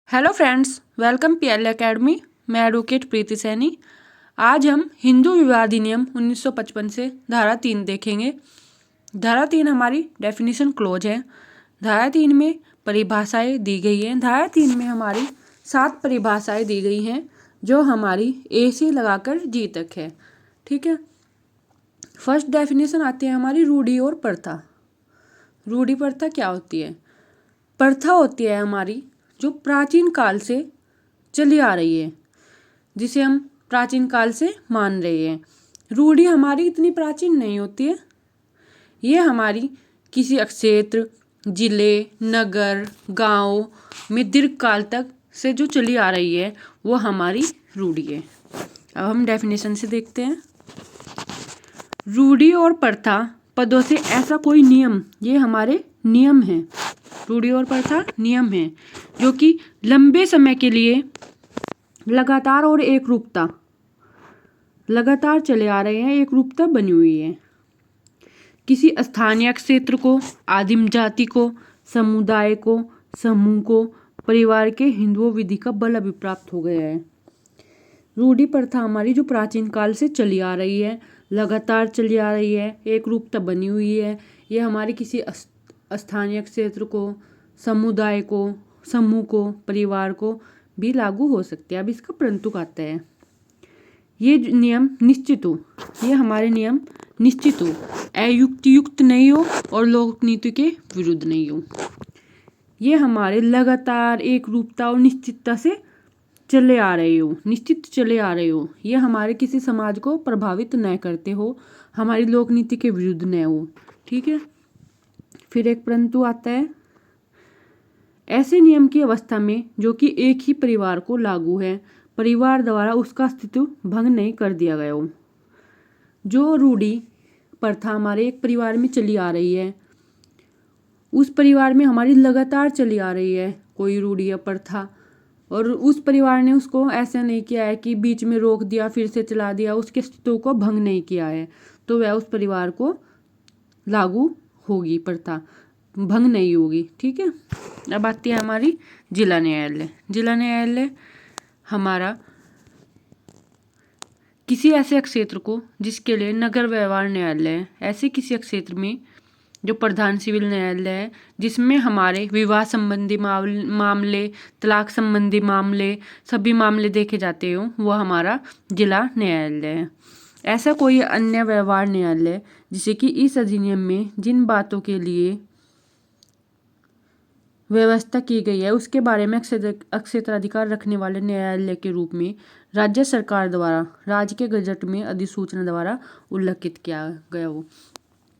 Hello friends, welcome PL academy. मैं advocate प्रीति सैनी। आज हम हिंदू विवाह अधिनियम 1955 से धारा 3 देखेंगे। धारा 3 हमारी डेफिनेशन क्लोज है। धारा 3 में परिभाषाएं दी गई हैं। धारा 3 में हमारी 7 परिभाषाएं दी गई हैं जो हमारी ए से लगाकर जी तक है। ठीक है। फर्स्ट डेफिनेशन आती है हमारी रूढ़ी और प्रथा। रूढ़ी प्रथा क्या होती है? प्रथा होती है हमारी जो प्राचीन काल से चली आ रही है, जिसे हम प्राचीन काल से मान रहे हैं। रूढ़ी हमारी इतनी प्राचीन नहीं होती है। ये हमारी किसी क्षेत्र, जिले, नगर, गांव में दीर्घ काल तक से जो चली आ रही है वो हमारी रूढ़ी है। अब हम डेफिनेशन से देखते हैं। रूढ़ी और प्रथा पदों से ऐसा कोई नियम, ये हमारे नियम हैं। रूढ़ी और प्रथा नियम है जो कि लंबे समय के लिए लगातार और एक रूपता लगातार चले आ रहे हैं, एक रूपता बनी हुई है। किसी स्थानीय क्षेत्र को, आदिम जाति को, समुदाय को, समूह को, परिवार के हिंदुओं विधि का बल अभिप्राप्त हो गया है। रूढ़ी प्रथा हमारी जो प्राचीन काल से चली आ रही है, लगातार चली आ रही है, एक रूपता बनी हुई है। ये हमारी किसी स्थानीय क्षेत्र को, समुदाय को, समूह को, परिवार को भी लागू हो सकती है। अब इसका परंतु आता है, ये नियम निश्चित हो, ये हमारे नियम निश्चित हो, अयुक्तियुक्त नहीं हो और लोक नीति के विरुद्ध नहीं हो। ये हमारे लगातार एक रूपता और निश्चितता से चले आ रहे हो, निश्चित चले आ रहे हो। ये हमारे किसी समाज को प्रभावित न करते हो, हमारी लोक नीति के विरुद्ध न हो। ठीक है। फिर एक परंतु आता है, ऐसे नियम की अवस्था में जो कि एक ही परिवार को लागू है, परिवार द्वारा उसका अस्तित्व भंग नहीं कर दिया गया हो। जो रूढ़ी प्रथा हमारे एक परिवार में चली आ रही है, उस परिवार में हमारी लगातार चली आ रही है कोई रूढ़ी या प्रथा, और उस परिवार ने उसको ऐसा नहीं किया है कि बीच में रोक दिया फिर से चला दिया, उसके अस्तित्व को भंग नहीं किया है, तो वह उस परिवार को लागू होगी, प्रथा भंग नहीं होगी। ठीक है। अब आती है हमारी जिला न्यायालय। जिला न्यायालय हमारा किसी ऐसे क्षेत्र को जिसके लिए नगर व्यवहार न्यायालय है, ऐसे किसी क्षेत्र में जो प्रधान सिविल न्यायालय है, जिसमें हमारे विवाह संबंधी मामले, तलाक संबंधी मामले, सभी मामले देखे जाते हो, वो हमारा जिला न्यायालय है। ऐसा कोई अन्य व्यवहार न्यायालय जिसे कि इस अधिनियम में जिन बातों के लिए व्यवस्था की गई है उसके बारे में क्षेत्राधिकार रखने वाले न्यायालय के रूप में राज्य सरकार द्वारा राज्य के गजट में अधिसूचना द्वारा उल्लिखित किया गया हो।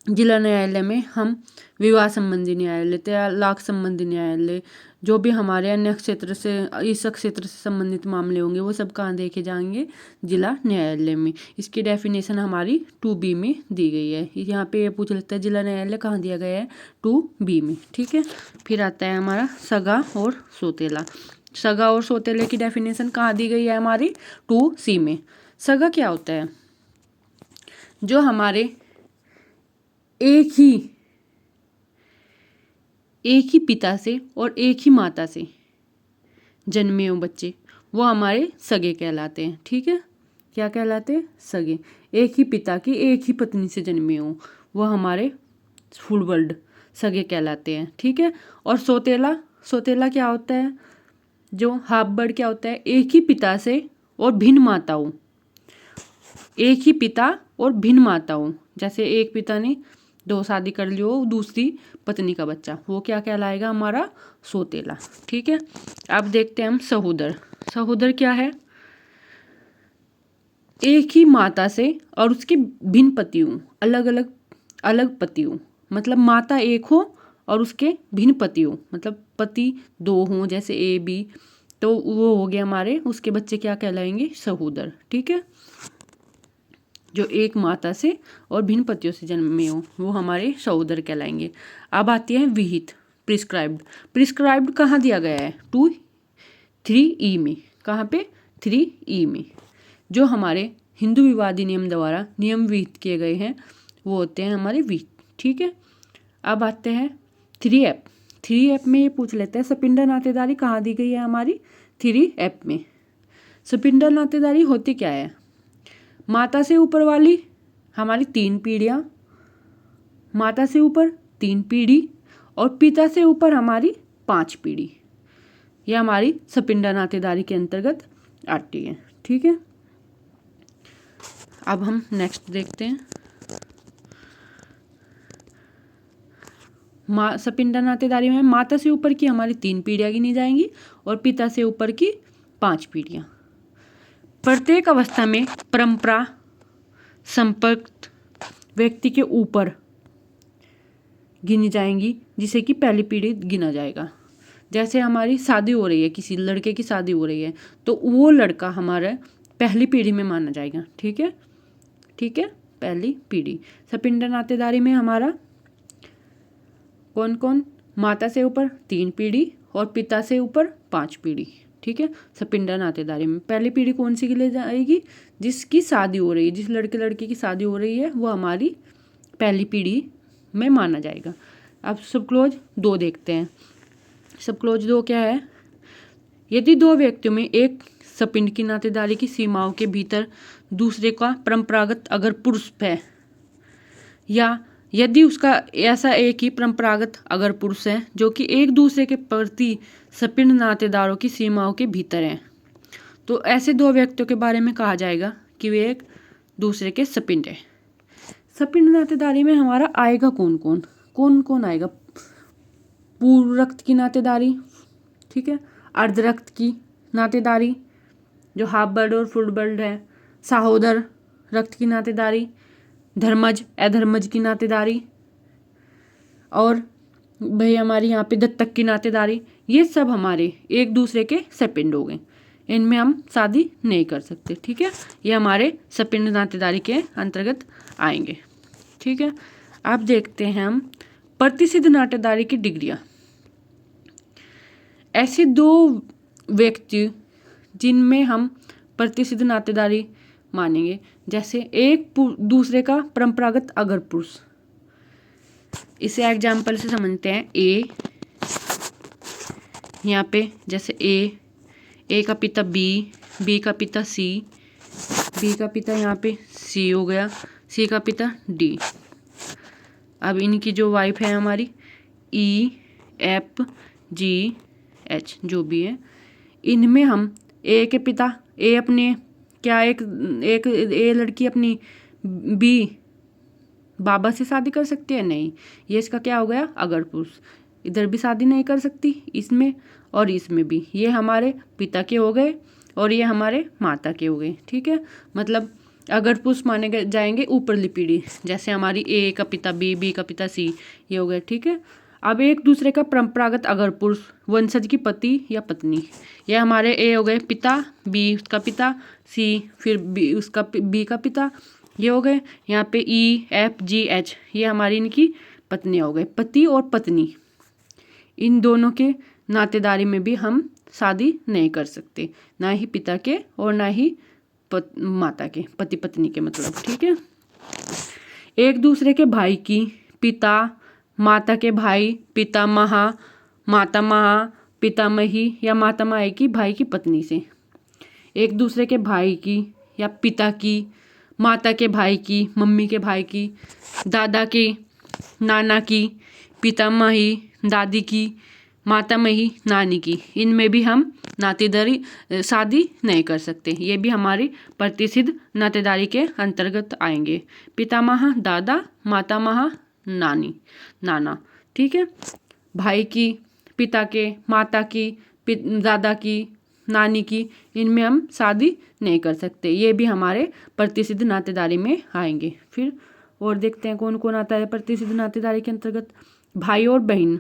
जिला न्यायालय में हम विवाह संबंधी न्यायालय, तलाक संबंधी न्यायालय, जो भी हमारे अन्य क्षेत्र से, इस क्षेत्र से संबंधित मामले होंगे वो सब कहाँ देखे जाएंगे? जिला न्यायालय में। इसकी डेफिनेशन हमारी 2B में दी गई है। यहाँ पे ये पूछ लेता है जिला न्यायालय कहाँ दिया गया है? 2B में। ठीक है। फिर आता है हमारा सगा और सौतेला। सगा और सौतेले की डेफिनेशन कहाँ दी गई है? हमारी 2C में। सगा क्या होता है? जो हमारे एक ही पिता से और एक ही माता से जन्मे हो बच्चे, वो हमारे सगे कहलाते हैं। ठीक है। क्या कहलाते हैं? सगे। एक ही पिता की एक ही पत्नी से जन्मे हो, वो हमारे फुल वर्ल्ड सगे कहलाते हैं। ठीक है। और सौतेला, सौतेला क्या होता है? जो हाफ बर्ड क्या होता है? एक ही पिता से और भिन्न माता हो, एक ही पिता और भिन्न माता हो। जैसे एक पिता ने 2 शादी कर लियो, दूसरी पत्नी का बच्चा, वो क्या कहलाएगा? हमारा सौतेला। ठीक है। अब देखते हैं हम सहोदर। सहोदर क्या है? एक ही माता से और उसके भिन्न पति हो, अलग पति हो, मतलब माता एक हो और उसके भिन्न पति हो, मतलब पति 2 हों, जैसे A B, तो वो हो गया हमारे, उसके बच्चे क्या कहलाएंगे? सहोदर। ठीक है। जो एक माता से और भिन्न पतियों से जन्मे हो वो हमारे सहोदर कहलाएंगे। अब आती है विहित, प्रिस्क्राइब्ड। प्रिस्क्राइब्ड कहाँ दिया गया है? 3E में। कहाँ पे? 3E में। जो हमारे हिंदू विवाह अधिनियम द्वारा नियम विहित किए गए हैं वो होते हैं हमारे विहित। ठीक है। अब आते हैं 3F। 3F में ये पूछ लेते हैं सपिंडा नातेदारी कहाँ दी गई है हमारी 3F में। सपिंडा नातेदारी होती क्या है? माता से ऊपर वाली हमारी 3 पीढ़ियाँ, माता से ऊपर 3 पीढ़ी और पिता से ऊपर हमारी 5 पीढ़ी, ये हमारी सपिंडा नातेदारी के अंतर्गत आती है। ठीक है, अब हम नेक्स्ट देखते हैं। सपिंडा नातेदारी में माता से ऊपर की हमारी 3 पीढ़ियाँ गिनी जाएंगी और पिता से ऊपर की 5 पीढ़ियाँ। प्रत्येक अवस्था में परंपरा संपर्क व्यक्ति के ऊपर गिनी जाएंगी, जिसे कि पहली पीढ़ी गिना जाएगा। जैसे हमारी शादी हो रही है, किसी लड़के की शादी हो रही है, तो वो लड़का हमारा पहली पीढ़ी में माना जाएगा। ठीक है, ठीक है, पहली पीढ़ी। सपिंडा नातेदारी में हमारा कौन कौन? माता से ऊपर 3 पीढ़ी और पिता से ऊपर 5 पीढ़ी। ठीक है, सपिंडा नातेदारी में पहली पीढ़ी कौन सी गिनी जाएगी? जिसकी शादी हो रही है, जिस लड़के लड़की की शादी हो रही है, वो हमारी पहली पीढ़ी में माना जाएगा। अब सब क्लोज 2 देखते हैं। सब क्लोज 2 क्या है? यदि 2 व्यक्तियों में एक सपिंड की नातेदारी की सीमाओं के भीतर दूसरे का परंपरागत अगर पुरुष है, या यदि उसका ऐसा एक ही परंपरागत अगर पुरुष है जो कि एक दूसरे के प्रति सपिंड नातेदारों की सीमाओं के भीतर हैं, तो ऐसे 2 व्यक्तियों के बारे में कहा जाएगा कि वे एक दूसरे के सपिंड है। सपिंड नातेदारी में हमारा आएगा कौन कौन? कौन कौन आएगा? पूर्व रक्त की नातेदारी, ठीक है, अर्ध रक्त की नातेदारी जो हाफ ब्लड और फुल ब्लड है, सहोदर रक्त की नातेदारी, धर्मज अधर्मज की नातेदारी, और भाई हमारी यहाँ पे दत्तक की नातेदारी, ये सब हमारे एक दूसरे के सपिंड हो गए। इनमें हम शादी नहीं कर सकते। ठीक है, ये हमारे सपिंड नातेदारी के अंतर्गत आएंगे। ठीक है, अब देखते हैं हम प्रतिसिद्ध नातेदारी की डिग्रियाँ। ऐसे 2 व्यक्ति जिनमें हम प्रतिसिद्ध नातेदारी मानेंगे, जैसे एक दूसरे का परंपरागत अगर पुरुष। इसे एग्जाम्पल से समझते हैं। ए यहाँ पे जैसे ए का पिता बी का पिता सी, बी का पिता यहाँ पे सी हो गया, सी का पिता डी। अब इनकी जो वाइफ है हमारी ई एफ जी एच जो भी है, इनमें हम ए के पिता ए अपने क्या एक ए लड़की अपनी बी बाबा से शादी कर सकती है? नहीं, ये इसका क्या हो गया? अगर पुरुष। इधर भी शादी नहीं कर सकती, इसमें और इसमें भी। ये हमारे पिता के हो गए और ये हमारे माता के हो गए। ठीक है, मतलब अगर पुरुष माने जाएंगे ऊपरली पीढ़ी, जैसे हमारी ए का पिता बी का पिता सी, ये हो गए। ठीक है, अब एक दूसरे का परंपरागत अगर पुरुष वंशज की पति या पत्नी, ये हमारे ए हो गए पिता, बी उसका पिता, सी फिर बी उसका बी का पिता, ये हो गए। यहाँ पे ई एफ जी एच ये हमारी इनकी पत्नी हो गए। पति और पत्नी इन दोनों के नातेदारी में भी हम शादी नहीं कर सकते, ना ही पिता के और ना ही माता के, पति पत्नी के मतलब। ठीक है, एक दूसरे के भाई की पिता, माता के भाई, पितामहा, मातामहा, पितामही या मातामही की भाई की पत्नी से। एक दूसरे के भाई की या पिता की, माता के भाई की, मम्मी के भाई की, दादा के, नाना की, पितामही, दादी की, मातामही, नानी की, इनमें भी हम नातेदारी शादी नहीं कर सकते। ये भी हमारी प्रतिसिद्ध नातेदारी के अंतर्गत आएंगे। पितामह दादा, मातामह नानी नाना। ठीक है, भाई की, पिता के, माता की, दादा की, नानी की, इनमें हम शादी नहीं कर सकते। ये भी हमारे प्रतिसिद्ध नातेदारी में आएंगे। फिर और देखते हैं कौन कौन आता है प्रतिसिद्ध नातेदारी के अंतर्गत। भाई और बहन,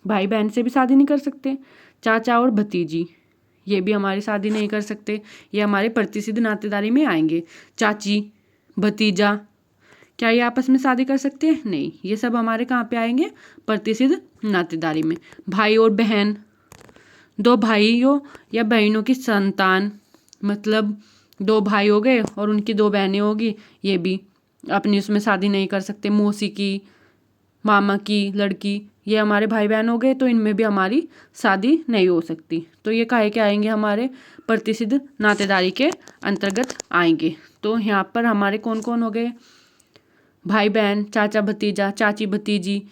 भाई बहन से भी शादी नहीं कर सकते। चाचा और भतीजी, ये भी हमारी शादी नहीं कर सकते, ये हमारे प्रतिसिद्ध नातेदारी में आएंगे। चाची, भतीजा, क्या ये आपस में शादी कर सकते हैं? नहीं, ये सब हमारे कहाँ पे आएंगे? प्रतिसिद्ध नातेदारी में। भाई और बहन, 2 भाइयों या बहनों की संतान, मतलब 2 भाई हो गए और उनकी 2 बहनें होगी, ये भी अपनी उसमें शादी नहीं कर सकते। मौसी की, मामा की लड़की, ये हमारे भाई बहन हो गए, तो इनमें भी हमारी शादी नहीं हो सकती। तो ये काहे के आएंगे, हमारे प्रतिसिद्ध नातेदारी के अंतर्गत आएंगे। तो यहाँ पर हमारे कौन कौन हो गए, भाई बहन, चाचा भतीजा, चाची भतीजी,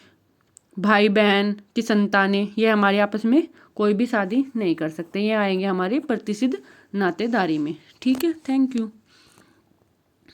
भाई बहन की संतानें, ये हमारे आपस में कोई भी शादी नहीं कर सकते। ये आएंगे हमारे प्रतिसिद्ध नातेदारी में। ठीक है, थैंक यू।